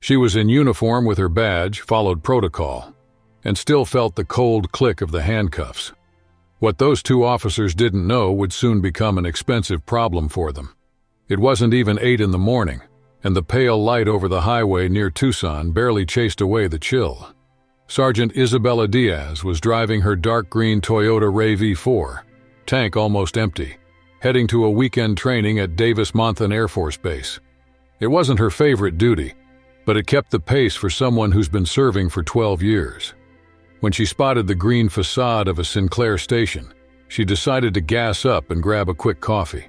She was in uniform with her badge, followed protocol, and still felt the cold click of the handcuffs. What those two officers didn't know would soon become an expensive problem for them. It wasn't even 8 in the morning, and the pale light over the highway near Tucson barely chased away the chill. Sergeant Isabella Diaz was driving her dark green Toyota Ray V4, tank almost empty, heading to a weekend training at Davis-Monthan Air Force Base. It wasn't her favorite duty, but it kept the pace for someone who's been serving for 12 years. When she spotted the green facade of a Sinclair station, she decided to gas up and grab a quick coffee.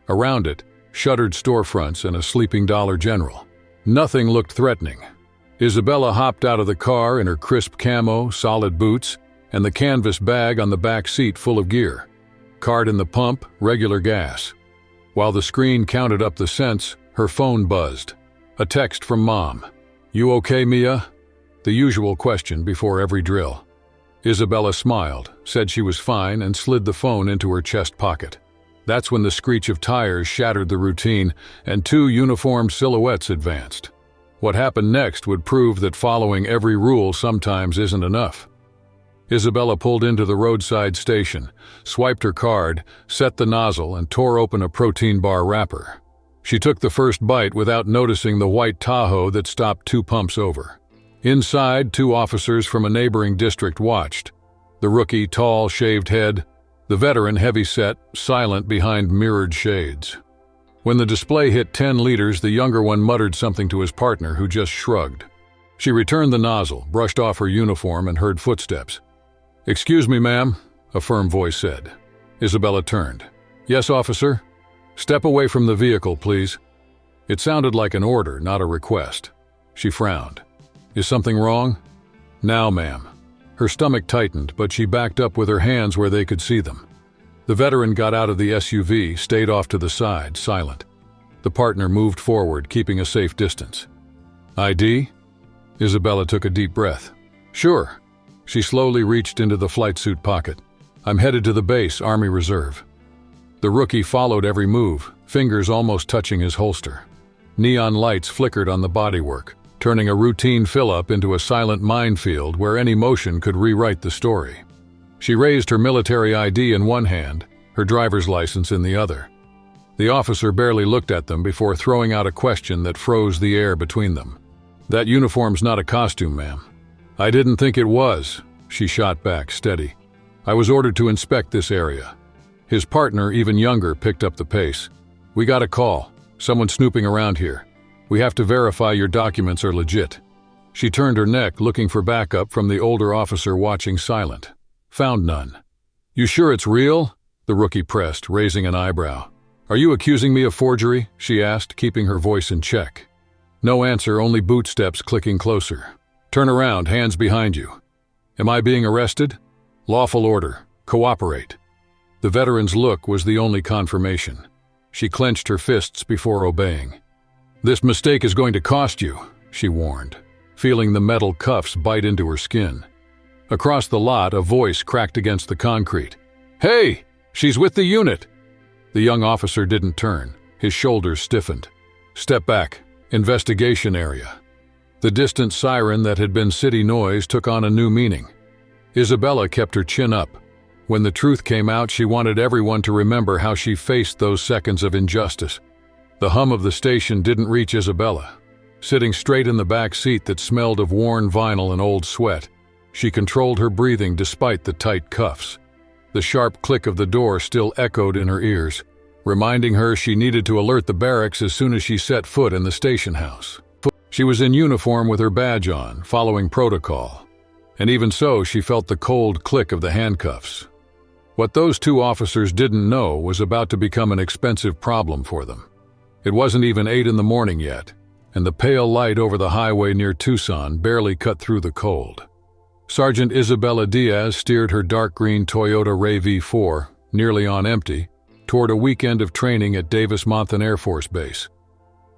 Around it, shuttered storefronts and a sleeping Dollar General. Nothing looked threatening. Isabella hopped out of the car in her crisp camo, solid boots, and the canvas bag on the back seat full of gear. Card in the pump, regular gas. While the screen counted up the cents, her phone buzzed. A text from Mom. "You okay, Mia?" The usual question before every drill. Isabella smiled, said she was fine, and slid the phone into her chest pocket. That's when the screech of tires shattered the routine, and two uniformed silhouettes advanced. What happened next would prove that following every rule sometimes isn't enough. Isabella pulled into the roadside station, swiped her card, set the nozzle, and tore open a protein bar wrapper. She took the first bite without noticing the white Tahoe that stopped 2 pumps over. Inside, 2 officers from a neighboring district watched. The rookie, tall, shaved head. The veteran, heavy-set, silent behind mirrored shades. When the display hit 10 liters, the younger one muttered something to his partner, who just shrugged. She returned the nozzle, brushed off her uniform, and heard footsteps. "Excuse me, ma'am," a firm voice said. Isabella turned. "Yes, officer?" "Step away from the vehicle, please." It sounded like an order, not a request. She frowned. "Is something wrong?" "Now, ma'am." Her stomach tightened, but she backed up with her hands where they could see them. The veteran got out of the SUV, stayed off to the side, silent. The partner moved forward, keeping a safe distance. "ID?" Isabella took a deep breath. "Sure." She slowly reached into the flight suit pocket. "I'm headed to the base, Army Reserve." The rookie followed every move, fingers almost touching his holster. Neon lights flickered on the bodywork, turning a routine fill-up into a silent minefield where any motion could rewrite the story. She raised her military ID in one hand, her driver's license in the other. The officer barely looked at them before throwing out a question that froze the air between them. "That uniform's not a costume, ma'am." "I didn't think it was," she shot back, steady. "I was ordered to inspect this area." His partner, even younger, picked up the pace. "We got a call. Someone snooping around here. We have to verify your documents are legit." She turned her neck, looking for backup from the older officer watching silent. Found none. "You sure it's real?" the rookie pressed, raising an eyebrow. "Are you accusing me of forgery?" she asked, keeping her voice in check. No answer, only boot steps clicking closer. "Turn around, hands behind you." "Am I being arrested?" "Lawful order. Cooperate." The veteran's look was the only confirmation. She clenched her fists before obeying. "This mistake is going to cost you," she warned, feeling the metal cuffs bite into her skin. Across the lot, a voice cracked against the concrete. "Hey! She's with the unit!" The young officer didn't turn. His shoulders stiffened. "Step back. Investigation area." The distant siren that had been city noise took on a new meaning. Isabella kept her chin up. When the truth came out, she wanted everyone to remember how she faced those seconds of injustice. The hum of the station didn't reach Isabella. Sitting straight in the back seat that smelled of worn vinyl and old sweat, she controlled her breathing despite the tight cuffs. The sharp click of the door still echoed in her ears, reminding her she needed to alert the barracks as soon as she set foot in the station house. She was in uniform with her badge on, following protocol. And even so, she felt the cold click of the handcuffs. What those two officers didn't know was about to become an expensive problem for them. It wasn't even 8 in the morning yet, and the pale light over the highway near Tucson barely cut through the cold. Sergeant Isabella Diaz steered her dark green Toyota Ray V4, nearly on empty, toward a weekend of training at Davis-Monthan Air Force Base.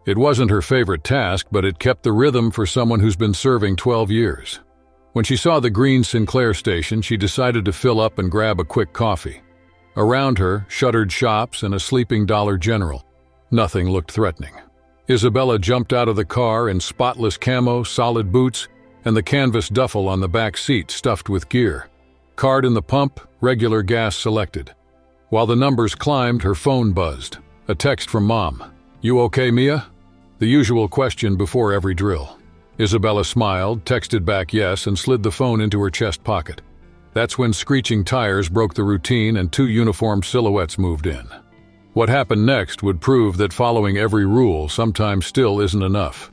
It wasn't her favorite task, but it kept the rhythm for someone who's been serving 12 years. When she saw the green Sinclair station, she decided to fill up and grab a quick coffee. Around her, shuttered shops and a sleeping Dollar General. Nothing looked threatening. Isabella jumped out of the car in spotless camo, solid boots, and the canvas duffel on the back seat stuffed with gear. Card in the pump, regular gas selected. While the numbers climbed, her phone buzzed. A text from Mom. "You okay, Mia?" The usual question before every drill. Isabella smiled, texted back yes, and slid the phone into her chest pocket. That's when screeching tires broke the routine and two uniformed silhouettes moved in. What happened next would prove that following every rule sometimes still isn't enough.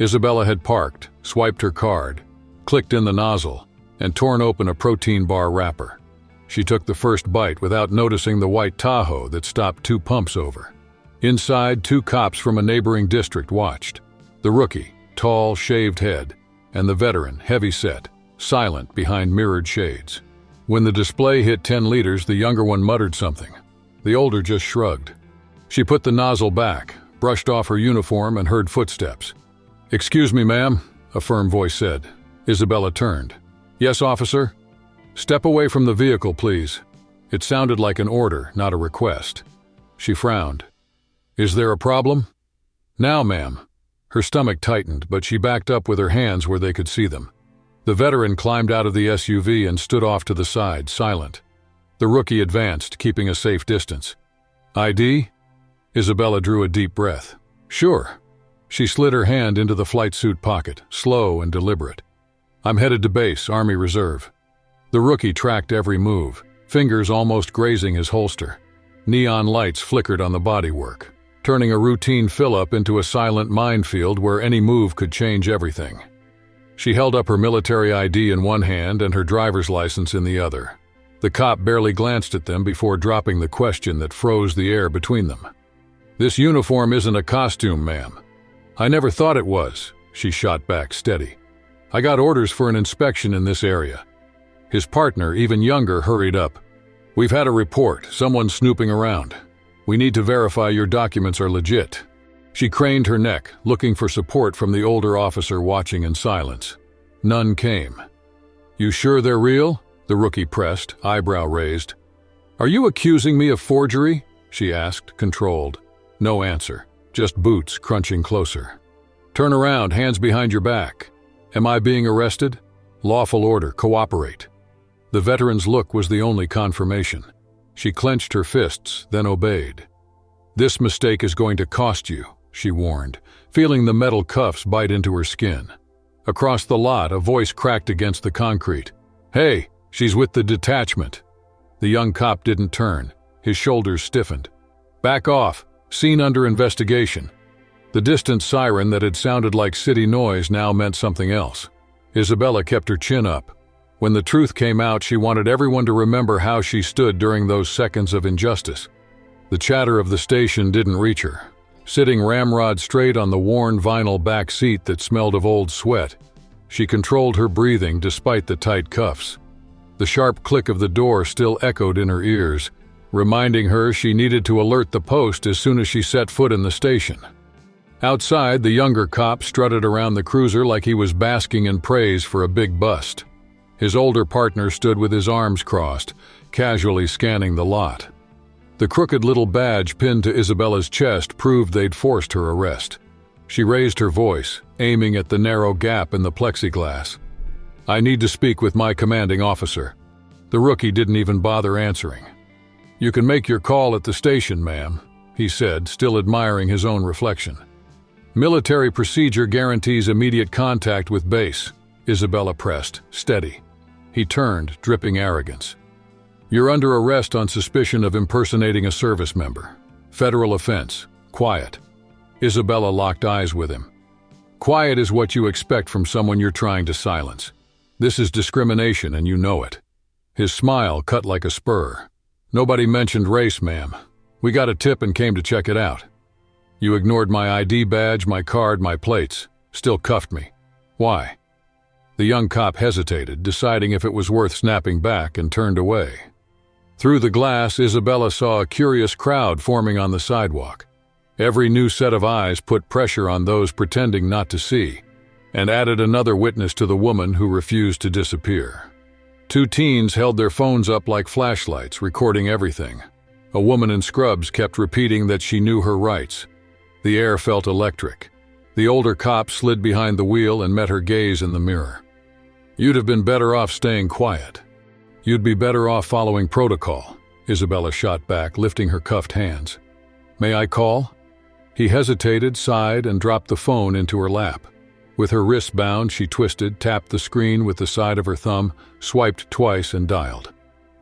Isabella had parked, swiped her card, clicked in the nozzle, and torn open a protein bar wrapper. She took the first bite without noticing the white Tahoe that stopped 2 pumps over. Inside, 2 cops from a neighboring district watched. The rookie, tall, shaved head, and the veteran, heavy-set, silent behind mirrored shades. When the display hit 10 liters, the younger one muttered something. The older just shrugged. She put the nozzle back, brushed off her uniform, and heard footsteps. "Excuse me, ma'am," a firm voice said. Isabella turned. "Yes, officer?" "Step away from the vehicle, please." It sounded like an order, not a request. She frowned. "Is there a problem?" "Now, ma'am." Her stomach tightened, but she backed up with her hands where they could see them. The veteran climbed out of the SUV and stood off to the side, silent. The rookie advanced, keeping a safe distance. "ID?" Isabella drew a deep breath. "Sure." She slid her hand into the flight suit pocket, slow and deliberate. "I'm headed to base, Army Reserve." The rookie tracked every move, fingers almost grazing his holster. Neon lights flickered on the bodywork, turning a routine fill-up into a silent minefield where any move could change everything. She held up her military ID in one hand and her driver's license in the other. The cop barely glanced at them before dropping the question that froze the air between them. "This uniform isn't a costume, ma'am." "I never thought it was," she shot back, steady. "I got orders for an inspection in this area." His partner, even younger, hurried up. "We've had a report. Someone's snooping around. We need to verify your documents are legit." She craned her neck, looking for support from the older officer watching in silence. None came. "You sure they're real?" the rookie pressed, eyebrow raised. "Are you accusing me of forgery?" she asked, controlled. No answer, just boots crunching closer. "Turn around, hands behind your back." "Am I being arrested?" "Lawful order, cooperate." The veteran's look was the only confirmation. She clenched her fists, then obeyed. "This mistake is going to cost you," she warned, feeling the metal cuffs bite into her skin. Across the lot, a voice cracked against the concrete. "Hey, she's with the detachment." The young cop didn't turn. His shoulders stiffened. "Back off. Scene under investigation." The distant siren that had sounded like city noise now meant something else. Isabella kept her chin up. When the truth came out, she wanted everyone to remember how she stood during those seconds of injustice. The chatter of the station didn't reach her. Sitting ramrod straight on the worn vinyl back seat that smelled of old sweat, she controlled her breathing despite the tight cuffs. The sharp click of the door still echoed in her ears, reminding her she needed to alert the post as soon as she set foot in the station. Outside, the younger cop strutted around the cruiser like he was basking in praise for a big bust. His older partner stood with his arms crossed, casually scanning the lot. The crooked little badge pinned to Isabella's chest proved they'd forced her arrest. She raised her voice, aiming at the narrow gap in the plexiglass. "I need to speak with my commanding officer." The rookie didn't even bother answering. "You can make your call at the station, ma'am," he said, still admiring his own reflection. "Military procedure guarantees immediate contact with base," Isabella pressed, steady. He turned, dripping arrogance. "You're under arrest on suspicion of impersonating a service member. Federal offense. Quiet." Isabella locked eyes with him. "Quiet is what you expect from someone you're trying to silence. This is discrimination and you know it." His smile cut like a spur. "Nobody mentioned race, ma'am. We got a tip and came to check it out. You ignored my ID badge, my card, my plates. Still cuffed me. Why?" The young cop hesitated, deciding if it was worth snapping back, and turned away. Through the glass, Isabella saw a curious crowd forming on the sidewalk. Every new set of eyes put pressure on those pretending not to see, and added another witness to the woman who refused to disappear. 2 teens held their phones up like flashlights, recording everything. A woman in scrubs kept repeating that she knew her rights. The air felt electric. The older cop slid behind the wheel and met her gaze in the mirror. "You'd have been better off staying quiet. You'd be better off following protocol," Isabella shot back, lifting her cuffed hands. "May I call?" He hesitated, sighed, and dropped the phone into her lap. With her wrists bound, she twisted, tapped the screen with the side of her thumb, swiped twice, and dialed.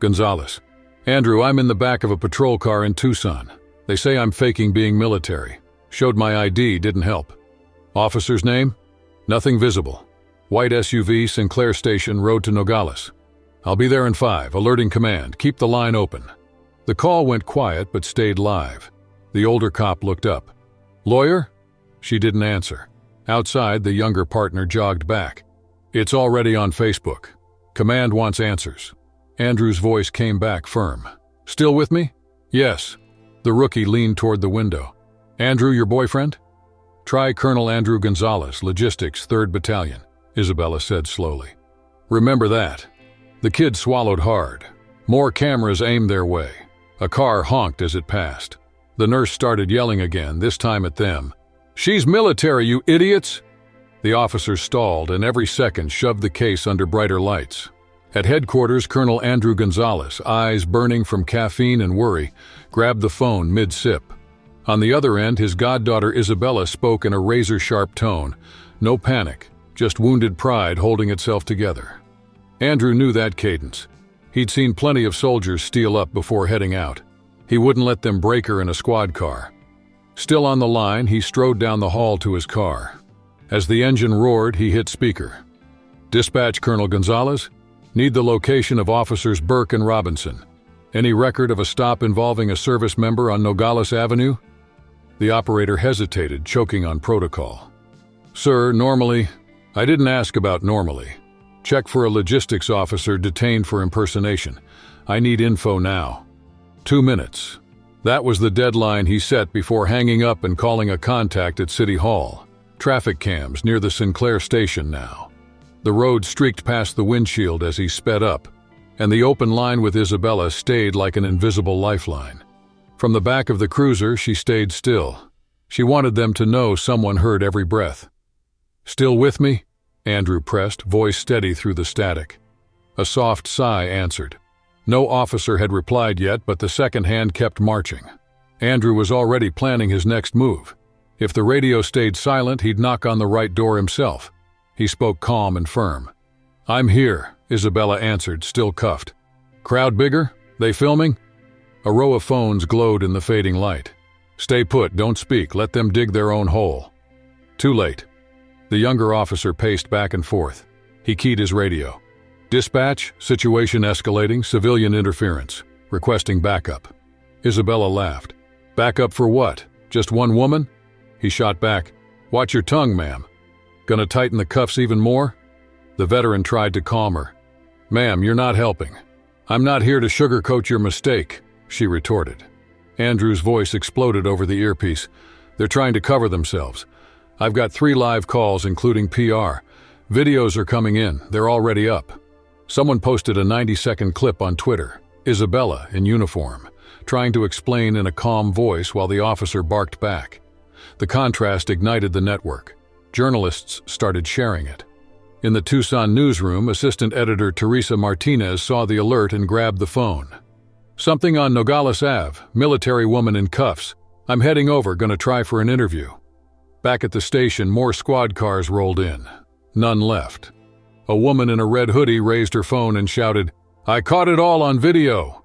"Gonzalez. Andrew, I'm in the back of a patrol car in Tucson. They say I'm faking being military. Showed my ID, didn't help. Officer's name? Nothing visible. White SUV, Sinclair Station, road to Nogales. I'll be there in 5, alerting command. Keep the line open." The call went quiet but stayed live. The older cop looked up. "Lawyer?" She didn't answer. Outside, the younger partner jogged back. "It's already on Facebook. Command wants answers." Andrew's voice came back firm. "Still with me?" "Yes." The rookie leaned toward the window. "Andrew, your boyfriend?" "Try Colonel Andrew Gonzalez, Logistics, 3rd Battalion," Isabella said slowly. "Remember that." The kid swallowed hard. More cameras aimed their way. A car honked as it passed. The nurse started yelling again, this time at them. "She's military, you idiots!" The officers stalled and every second shoved the case under brighter lights. At headquarters, Colonel Andrew Gonzalez, eyes burning from caffeine and worry, grabbed the phone mid-sip. On the other end, his goddaughter Isabella spoke in a razor-sharp tone. No panic, just wounded pride holding itself together. Andrew knew that cadence. He'd seen plenty of soldiers steal up before heading out. He wouldn't let them break her in a squad car. Still on the line, he strode down the hall to his car. As the engine roared, he hit speaker. "Dispatch, Colonel Gonzalez. Need the location of Officers Burke and Robinson. Any record of a stop involving a service member on Nogales Avenue?" The operator hesitated, choking on protocol. "Sir, normally..." "I didn't ask about normally. Check for a logistics officer detained for impersonation. I need info now." 2 minutes. That was the deadline he set before hanging up and calling a contact at City Hall. Traffic cams near the Sinclair station now. The road streaked past the windshield as he sped up, and the open line with Isabella stayed like an invisible lifeline. From the back of the cruiser, she stayed still. She wanted them to know someone heard every breath. "Still with me?" Andrew pressed, voice steady through the static. A soft sigh answered. No officer had replied yet, but the second hand kept marching. Andrew was already planning his next move. If the radio stayed silent, he'd knock on the right door himself. He spoke calm and firm. "I'm here," Isabella answered, still cuffed. "Crowd bigger? They filming?" A row of phones glowed in the fading light. "Stay put, don't speak, let them dig their own hole." Too late. The younger officer paced back and forth. He keyed his radio. "Dispatch, situation escalating, civilian interference. Requesting backup." Isabella laughed. "Backup for what? Just one woman?" He shot back. "Watch your tongue, ma'am. Gonna tighten the cuffs even more?" The veteran tried to calm her. "Ma'am, you're not helping. I'm not here to sugarcoat your mistake," she retorted. Andrew's voice exploded over the earpiece. "They're trying to cover themselves. I've got 3 live calls, including PR. Videos are coming in. They're already up." Someone posted a 90-second clip on Twitter. Isabella, in uniform, trying to explain in a calm voice while the officer barked back. The contrast ignited the network. Journalists started sharing it. In the Tucson newsroom, assistant editor Teresa Martinez saw the alert and grabbed the phone. "Something on Nogales Ave, military woman in cuffs. I'm heading over, gonna try for an interview." Back at the station, more squad cars rolled in. None left. A woman in a red hoodie raised her phone and shouted, "I caught it all on video."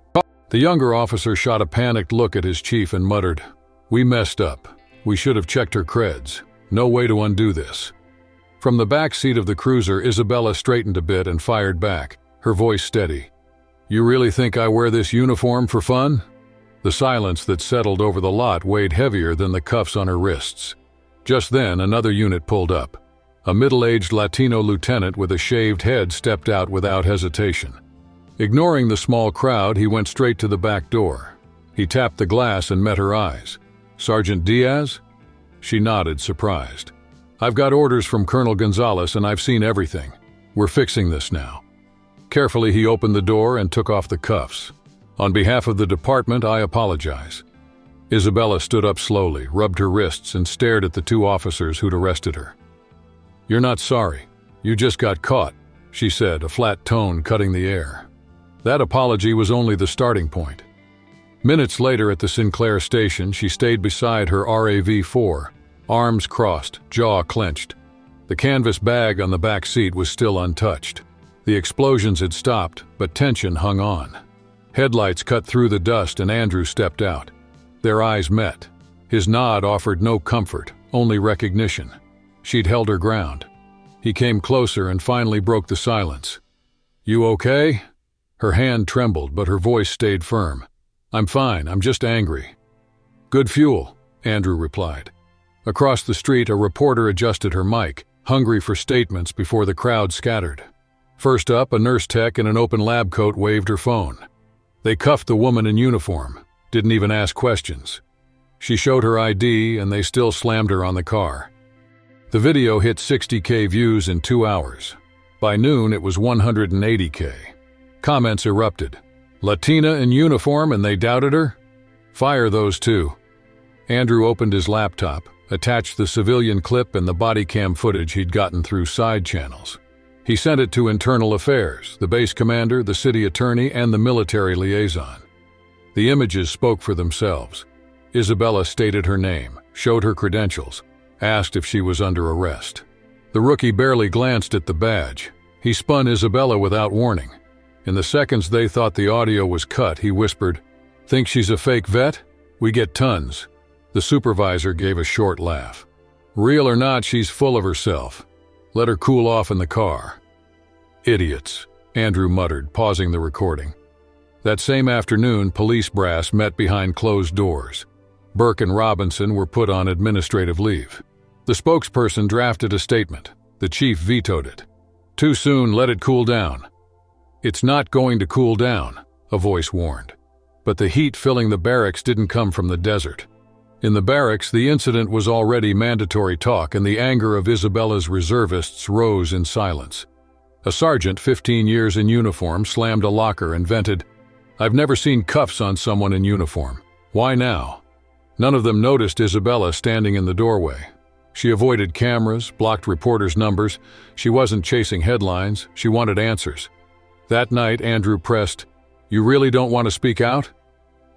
The younger officer shot a panicked look at his chief and muttered, "We messed up. We should have checked her creds. No way to undo this." From the back seat of the cruiser, Isabella straightened a bit and fired back, her voice steady. "You really think I wear this uniform for fun?" The silence that settled over the lot weighed heavier than the cuffs on her wrists. Just then, another unit pulled up. A middle-aged Latino lieutenant with a shaved head stepped out without hesitation. Ignoring the small crowd, he went straight to the back door. He tapped the glass and met her eyes. "Sergeant Diaz?" She nodded, surprised. "I've got orders from Colonel Gonzalez and I've seen everything. We're fixing this now." Carefully, he opened the door and took off the cuffs. "On behalf of the department, I apologize." Isabella stood up slowly, rubbed her wrists, and stared at the two officers who'd arrested her. "You're not sorry. You just got caught," she said, a flat tone cutting the air. That apology was only the starting point. Minutes later at the Sinclair station, she stayed beside her RAV4, arms crossed, jaw clenched. The canvas bag on the back seat was still untouched. The explosions had stopped, but tension hung on. Headlights cut through the dust and Andrew stepped out. Their eyes met. His nod offered no comfort, only recognition. She'd held her ground. He came closer and finally broke the silence. "You okay?" Her hand trembled, but her voice stayed firm. "I'm fine, I'm just angry." "Good fuel," Andrew replied. Across the street, a reporter adjusted her mic, hungry for statements before the crowd scattered. First up, a nurse tech in an open lab coat waved her phone. They cuffed the woman in uniform, didn't even ask questions. She showed her ID and they still slammed her on the car. The video hit 60K views in 2 hours. By noon, it was 180K. Comments erupted. "Latina in uniform and they doubted her? Fire those two." Andrew opened his laptop, attached the civilian clip and the body cam footage he'd gotten through side channels. He sent it to Internal Affairs, the base commander, the city attorney, and the military liaison. The images spoke for themselves. Isabella stated her name, showed her credentials, asked if she was under arrest. The rookie barely glanced at the badge. He spun Isabella without warning. In the seconds they thought the audio was cut, he whispered, "Think she's a fake vet? We get tons." The supervisor gave a short laugh. "Real or not, she's full of herself. Let her cool off in the car." "Idiots," Andrew muttered, pausing the recording. That same afternoon, police brass met behind closed doors. Burke and Robinson were put on administrative leave. The spokesperson drafted a statement. The chief vetoed it. "Too soon, let it cool down." "It's not going to cool down," a voice warned. But the heat filling the barracks didn't come from the desert. In the barracks, the incident was already mandatory talk, and the anger of Isabella's reservists rose in silence. A sergeant, 15 years in uniform, slammed a locker and vented, "I've never seen cuffs on someone in uniform. Why now?" None of them noticed Isabella standing in the doorway. She avoided cameras, blocked reporters' numbers. She wasn't chasing headlines, she wanted answers. That night, Andrew pressed, "You really don't want to speak out?"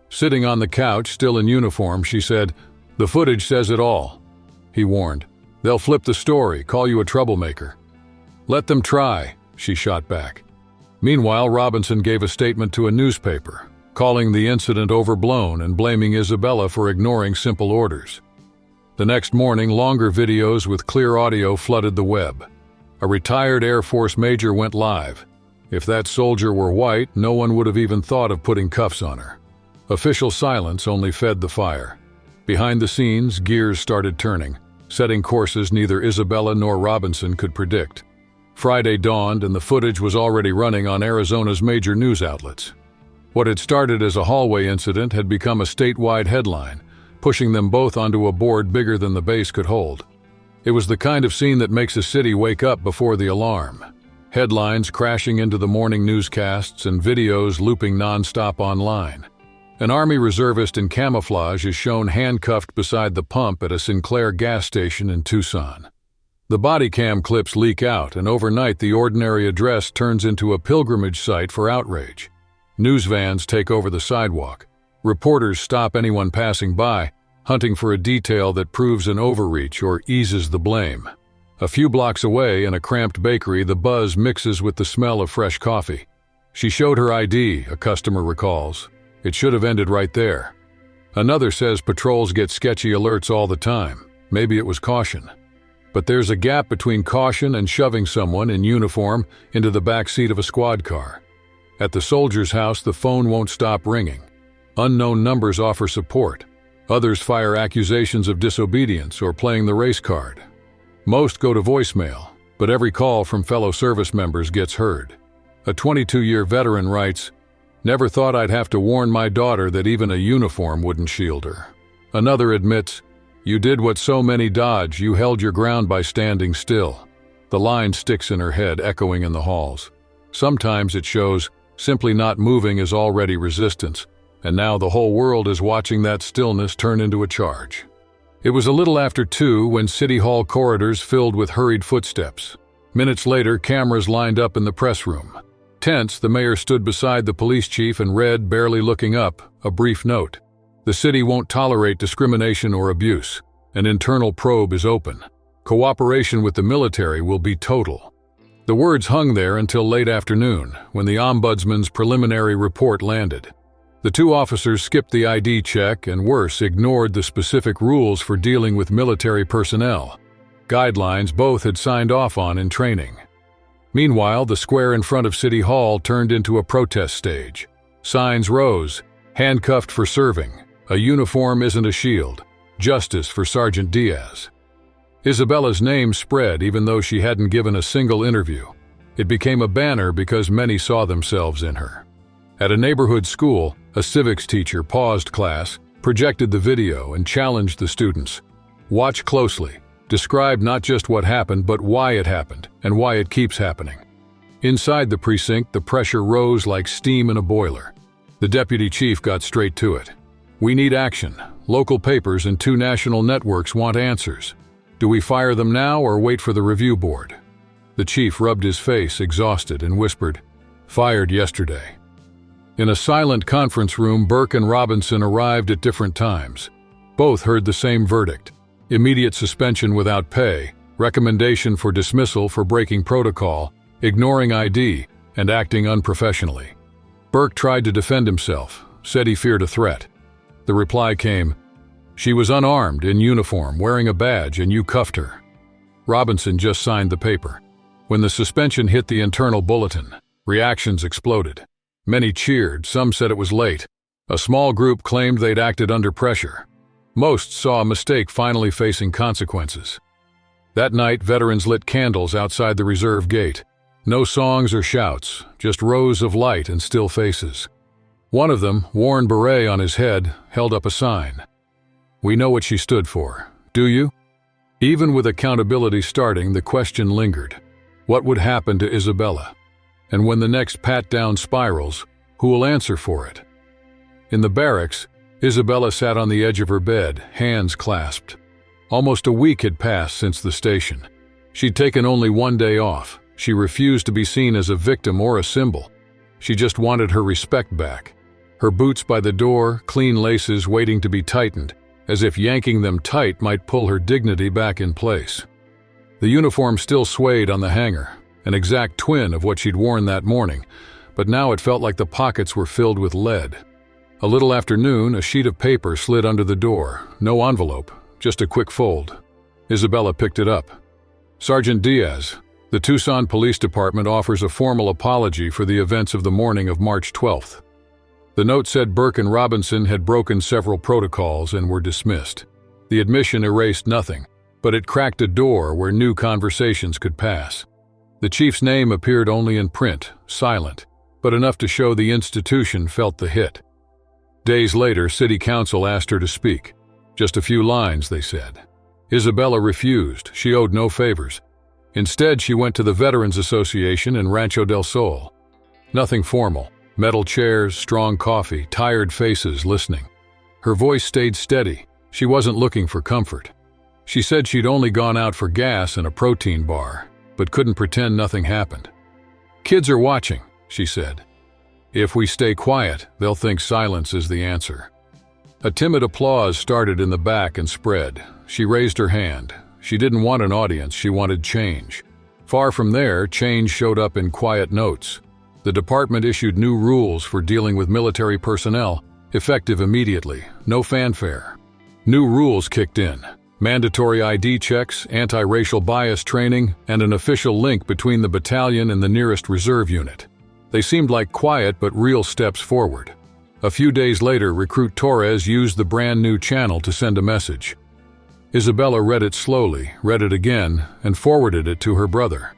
Sitting on the couch, still in uniform, she said, "The footage says it all." He warned, "They'll flip the story, call you a troublemaker." "Let them try," she shot back. Meanwhile, Robinson gave a statement to a newspaper, calling the incident overblown and blaming Isabella for ignoring simple orders. The next morning, longer videos with clear audio flooded the web. A retired Air Force major went live. If that soldier were white, no one would have even thought of putting cuffs on her. Official silence only fed the fire. Behind the scenes, gears started turning, setting courses neither Isabella nor Robinson could predict. Friday dawned and the footage was already running on Arizona's major news outlets. What had started as a hallway incident had become a statewide headline, pushing them both onto a board bigger than the base could hold. It was the kind of scene that makes a city wake up before the alarm. Headlines crashing into the morning newscasts and videos looping nonstop online. An Army reservist in camouflage is shown handcuffed beside the pump at a Sinclair gas station in Tucson. The body cam clips leak out, and overnight the ordinary address turns into a pilgrimage site for outrage. News vans take over the sidewalk. Reporters stop anyone passing by, hunting for a detail that proves an overreach or eases the blame. A few blocks away, in a cramped bakery, the buzz mixes with the smell of fresh coffee. "She showed her ID," a customer recalls. "It should have ended right there." Another says patrols get sketchy alerts all the time. Maybe it was caution. But there's a gap between caution and shoving someone in uniform into the back seat of a squad car. At the soldier's house, the phone won't stop ringing. Unknown numbers offer support. Others fire accusations of disobedience or playing the race card. Most go to voicemail, but every call from fellow service members gets heard. A 22-year veteran writes, "Never thought I'd have to warn my daughter that even a uniform wouldn't shield her." Another admits, "You did what so many dodge, you held your ground by standing still." The line sticks in her head, echoing in the halls. Sometimes it shows, simply not moving is already resistance. and now the whole world is watching that stillness turn into a charge. It was a little after 2 when City Hall corridors filled with hurried footsteps. Minutes later, cameras lined up in the press room. Tense, the mayor stood beside the police chief and read, barely looking up, a brief note. The city won't tolerate discrimination or abuse. An internal probe is open. Cooperation with the military will be total. The words hung there until late afternoon, when the ombudsman's preliminary report landed. The 2 officers skipped the ID check and, worse, ignored the specific rules for dealing with military personnel, guidelines both had signed off on in training. Meanwhile, the square in front of City Hall turned into a protest stage. Signs rose: handcuffed for serving, a uniform isn't a shield, justice for Sergeant Diaz. Isabella's name spread even though she hadn't given a single interview. It became a banner because many saw themselves in her. At a neighborhood school, a civics teacher paused class, projected the video, and challenged the students. Watch closely. Describe not just what happened, but why it happened, and why it keeps happening. Inside the precinct, the pressure rose like steam in a boiler. The deputy chief got straight to it. We need action. Local papers and 2 national networks want answers. Do we fire them now or wait for the review board? The chief rubbed his face, exhausted, and whispered, "Fired yesterday." In a silent conference room, Burke and Robinson arrived at different times. Both heard the same verdict: immediate suspension without pay, recommendation for dismissal for breaking protocol, ignoring ID, and acting unprofessionally. Burke tried to defend himself, said he feared a threat. The reply came, "She was unarmed, in uniform, wearing a badge, and you cuffed her." Robinson just signed the paper. When the suspension hit the internal bulletin, reactions exploded. Many cheered, some said it was late. A small group claimed they'd acted under pressure. Most saw a mistake finally facing consequences. That night, veterans lit candles outside the reserve gate. No songs or shouts, just rows of light and still faces. One of them, worn beret on his head, held up a sign. "We know what she stood for. Do you?" Even with accountability starting, the question lingered. What would happen to Isabella? And when the next pat-down spirals, who will answer for it? In the barracks, Isabella sat on the edge of her bed, hands clasped. Almost a week had passed since the station. She'd taken only 1 day off. She refused to be seen as a victim or a symbol. She just wanted her respect back. Her boots by the door, clean laces waiting to be tightened, as if yanking them tight might pull her dignity back in place. The uniform still swayed on the hanger, an exact twin of what she'd worn that morning, but now it felt like the pockets were filled with lead. A little after noon, a sheet of paper slid under the door. No envelope, just a quick fold. Isabella picked it up. "Sergeant Diaz, the Tucson Police Department offers a formal apology for the events of the morning of March 12th. The note said Burke and Robinson had broken several protocols and were dismissed. The admission erased nothing, but it cracked a door where new conversations could pass. The chief's name appeared only in print, silent, but enough to show the institution felt the hit. Days later, City Council asked her to speak. Just a few lines, they said. Isabella refused. She owed no favors. Instead, she went to the Veterans Association in Rancho del Sol. Nothing formal. Metal chairs, strong coffee, tired faces listening. Her voice stayed steady. She wasn't looking for comfort. She said she'd only gone out for gas and a protein bar, but couldn't pretend nothing happened. "Kids are watching," she said. "If we stay quiet, they'll think silence is the answer." A timid applause started in the back and spread. She raised her hand. She didn't want an audience, she wanted change. Far from there, change showed up in quiet notes. The department issued new rules for dealing with military personnel, effective immediately, no fanfare. New rules kicked in. Mandatory ID checks, anti-racial bias training, and an official link between the battalion and the nearest reserve unit. They seemed like quiet but real steps forward. A few days later, Recruit Torres used the brand new channel to send a message. Isabella read it slowly, read it again, and forwarded it to her brother.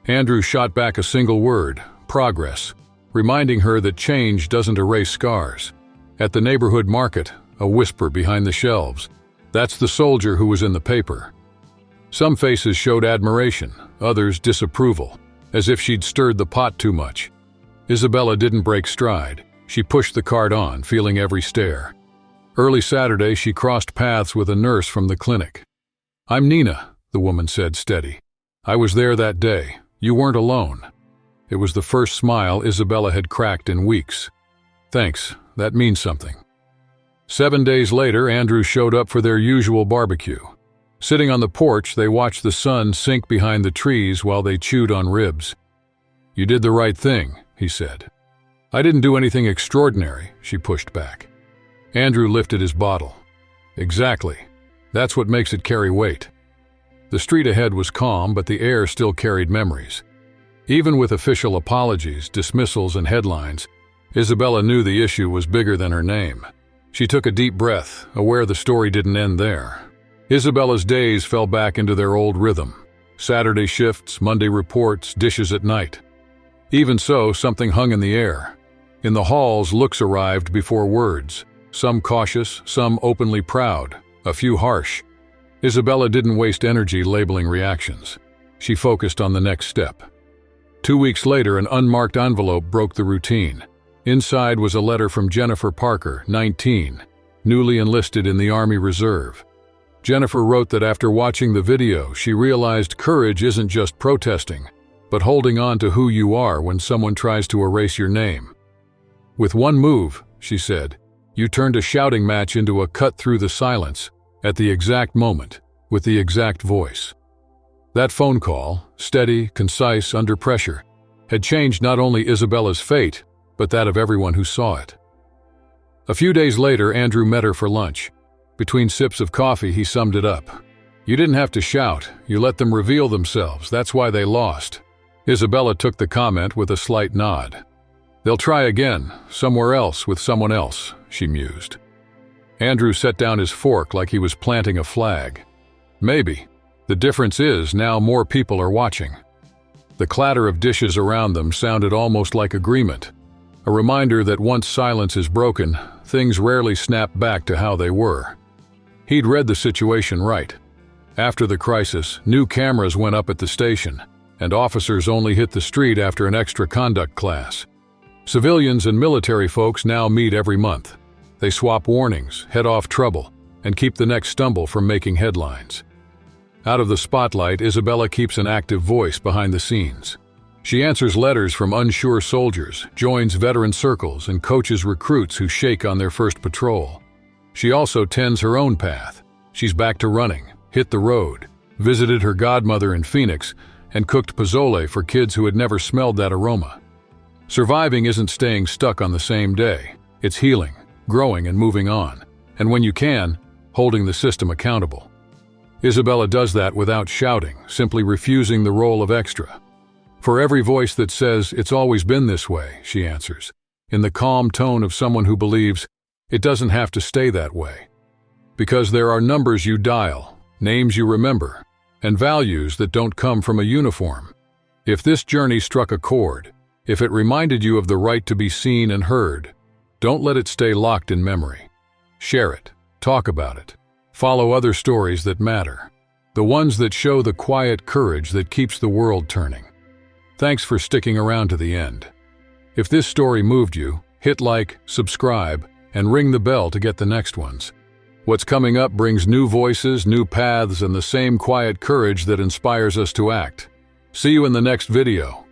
Andrew shot back a single word, progress, reminding her that change doesn't erase scars. At the neighborhood market, a whisper behind the shelves. That's the soldier who was in the paper. Some faces showed admiration, others disapproval, as if she'd stirred the pot too much. Isabella didn't break stride. She pushed the cart on, feeling every stare. Early Saturday, she crossed paths with a nurse from the clinic. "I'm Nina," the woman said, steady. "I was there that day. You weren't alone." It was the first smile Isabella had cracked in weeks. "Thanks, that means something." 7 days later, Andrew showed up for their usual barbecue. Sitting on the porch, they watched the sun sink behind the trees while they chewed on ribs. "You did the right thing," he said. "I didn't do anything extraordinary," she pushed back. Andrew lifted his bottle. "Exactly. That's what makes it carry weight." The street ahead was calm, but the air still carried memories. Even with official apologies, dismissals, and headlines, Isabella knew the issue was bigger than her name. She took a deep breath, aware the story didn't end there. Isabella's days fell back into their old rhythm. Saturday shifts, Monday reports, dishes at night. Even so, something hung in the air. In the halls, looks arrived before words, some cautious, some openly proud, a few harsh. Isabella didn't waste energy labeling reactions. She focused on the next step. 2 weeks later, an unmarked envelope broke the routine. Inside was a letter from Jennifer Parker, 19, newly enlisted in the Army Reserve. Jennifer wrote that after watching the video, she realized courage isn't just protesting, but holding on to who you are when someone tries to erase your name. "With one move," she said, "you turned a shouting match into a cut through the silence, at the exact moment, with the exact voice." That phone call, steady, concise, under pressure, had changed not only Isabella's fate, but that of everyone who saw it. A few days later, Andrew met her for lunch. Between sips of coffee, he summed it up. "You didn't have to shout, you let them reveal themselves, that's why they lost." Isabella took the comment with a slight nod. "They'll try again, somewhere else with someone else," she mused. Andrew set down his fork like he was planting a flag. "Maybe. The difference is now more people are watching." The clatter of dishes around them sounded almost like agreement, a reminder that once silence is broken, things rarely snap back to how they were. He'd read the situation right. After the crisis, new cameras went up at the station, and officers only hit the street after an extra conduct class. Civilians and military folks now meet every month. They swap warnings, head off trouble, and keep the next stumble from making headlines. Out of the spotlight, Isabella keeps an active voice behind the scenes. She answers letters from unsure soldiers, joins veteran circles, and coaches recruits who shake on their first patrol. She also tends her own path. She's back to running, hit the road, visited her godmother in Phoenix, and cooked pozole for kids who had never smelled that aroma. Surviving isn't staying stuck on the same day. It's healing, growing, and moving on. And when you can, holding the system accountable. Isabella does that without shouting, simply refusing the role of extra. "For every voice that says, 'It's always been this way,'" she answers, in the calm tone of someone who believes it doesn't have to stay that way. Because there are numbers you dial, names you remember, and values that don't come from a uniform. If this journey struck a chord, if it reminded you of the right to be seen and heard, don't let it stay locked in memory. Share it, talk about it, follow other stories that matter, the ones that show the quiet courage that keeps the world turning. Thanks for sticking around to the end. If this story moved you, hit like, subscribe, and ring the bell to get the next ones. What's coming up brings new voices, new paths, and the same quiet courage that inspires us to act. See you in the next video.